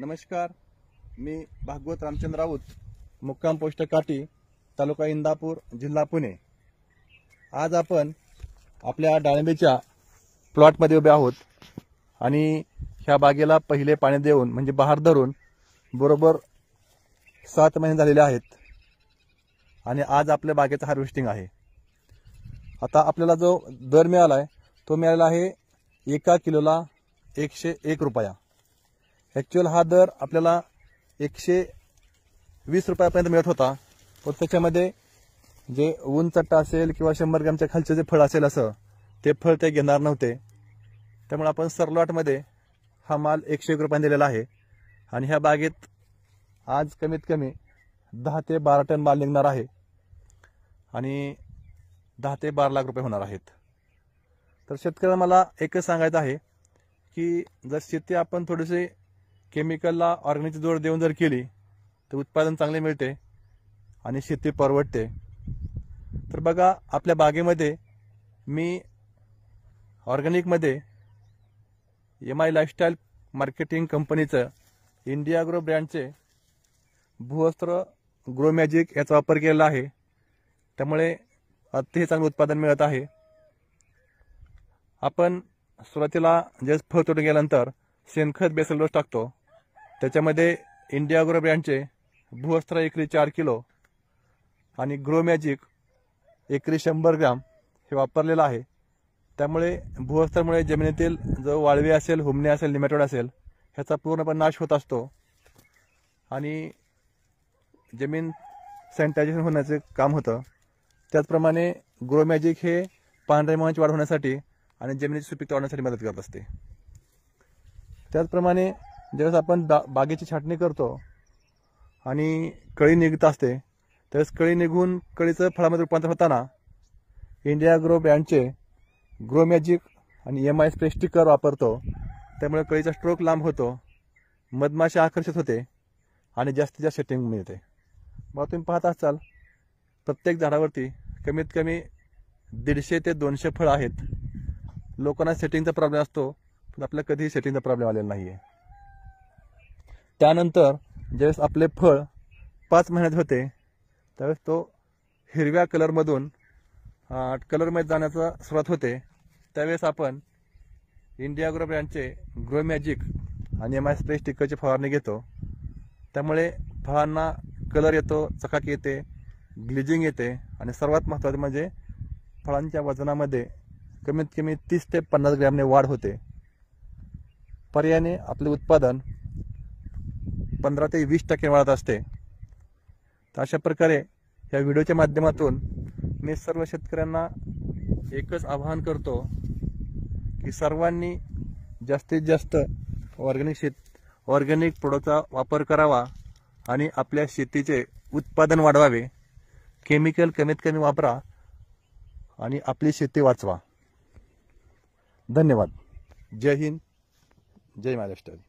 नमस्कार, मी भागवत रामचंद्र राऊत, मुक्काम पोस्ट काटी, तालुका इंदापूर, जिल्हा पुणे। आज आपण आपल्या डाळिंबीच्या प्लॉटमध्ये उभे आहोत आणि ह्या बागेला पहिले पाणी देऊन म्हणजे बहार धरून बरोबर 7 महिने झालेले आहेत आणि आज आपल्या बागेचं हार्वेस्टिंग आहे। आता आपल्याला जो दर मिळाला आहे तो मिळाला आहे 1 किलोला 101 रुपया। ॲक्च्युअल हा दर आपल्याला 120 रुपयापर्यंत मिळत होता, पण त्याच्यामध्ये जे ऊन चट्टा असेल किंवा 100 ग्रॅमच्या खालचे जे फळ असेल असं ते फळ ते घेणार नव्हते, त्यामुळे आपण सरलॉटमध्ये हा माल 101 रुपयांनी दिलेला आहे आणि ह्या बागेत आज कमीत कमी 10 ते 12 टन माल निघणार आहे आणि 10 ते 12 लाख रुपये होणार आहेत। तर शेतकऱ्यांना मला एकच सांगायचं आहे की जर शेती आपण थोडीशी केमिकलला ऑर्गॅनिकची जोड देऊन जर केली तर उत्पादन चांगले मिळते आणि शेती परवडते। तर बघा, आपल्या बागेमध्ये मी ऑर्गॅनिकमध्ये MI लाईफस्टाईल मार्केटिंग कंपनीचं इंडिया ग्रो ब्रँडचे भूवस्त्र ग्रो मॅजिक याचा वापर केलेला आहे, त्यामुळे अतिशय चांगले उत्पादन मिळत आहे। आपण सुरुवातीला जे फळ तोडून गेल्यानंतर शेणखत बेसल डोस टाकतो, त्याच्यामध्ये इंडिया ग्रो ब्रँडचे भूवस्त्र एकरी 4 किलो आणि ग्रो मॅजिक एकरी 100 ग्रॅम हे वापरलेलं आहे। त्यामुळे भूवस्त्रामुळे जमिनीतील जो वाळवी असेल, हुमणे असेल, निमॅटोड असेल ह्याचा पूर्णपणे नाश होत असतो आणि जमीन सॅनिटायझेशन होण्याचे काम होतं। त्याचप्रमाणे ग्रो मॅजिक हे पांढऱ्या मुळांची वाढ होण्यासाठी आणि जमिनीची सुपीकता वाढवण्यासाठी मदत करत असते। त्याचप्रमाणे ज्यावेळेस आपण बागेची छाटणी करतो आणि कळी निघत असते त्यावेळेस कळी निघून कळीचं फळामध्ये रूपांतर होताना इंडिया ग्रो ब्रँडचे ग्रो मॅजिक आणि MI स्प्रे स्टिकर वापरतो, त्यामुळे कळीचा स्ट्रोक लांब होतो, मधमाशा आकर्षित होते आणि जास्तीत जास्त सेटिंग मिळते। मग तुम्ही पाहत असाल प्रत्येक झाडावरती कमीत कमी 150 ते 200 फळं आहेत। लोकांना सेटिंगचा प्रॉब्लेम असतो, पण आपल्याला कधीही सेटिंगचा प्रॉब्लेम आलेला नाही आहे। त्यानंतर ज्यावेळेस आपले फळ 5 महिन्यात होते त्यावेळेस तो हिरव्या कलरमधून कलरमध्ये जाण्याचा सुरुवात होते, त्यावेळेस आपण इंडिया ग्रो ब्रँडचे ग्रो मॅजिक आणि MI स्प्रे स्टिकरची फवारणी घेतो। त्यामुळे फळांना कलर येतो, चकाकी येते, ग्लिजिंग येते आणि सर्वात महत्त्वाचे म्हणजे फळांच्या वजनामध्ये कमीत कमी 30 ते 50 ग्रॅमने वाढ होते। पर्यायाने आपले उत्पादन 15 ते 20% वाढत असते। तर अशा प्रकारे या व्हिडिओच्या माध्यमातून मी सर्व शेतकऱ्यांना एकच आवाहन करतो की सर्वांनी जास्तीत जास्त ऑर्गॅनिक प्रोडक्टचा वापर करावा आणि आपल्या शेतीचे उत्पादन वाढवावे। केमिकल कमीत कमी वापरा आणि आपली शेती वाचवा। धन्यवाद। जय हिंद, जय MI लाईफस्टाईल।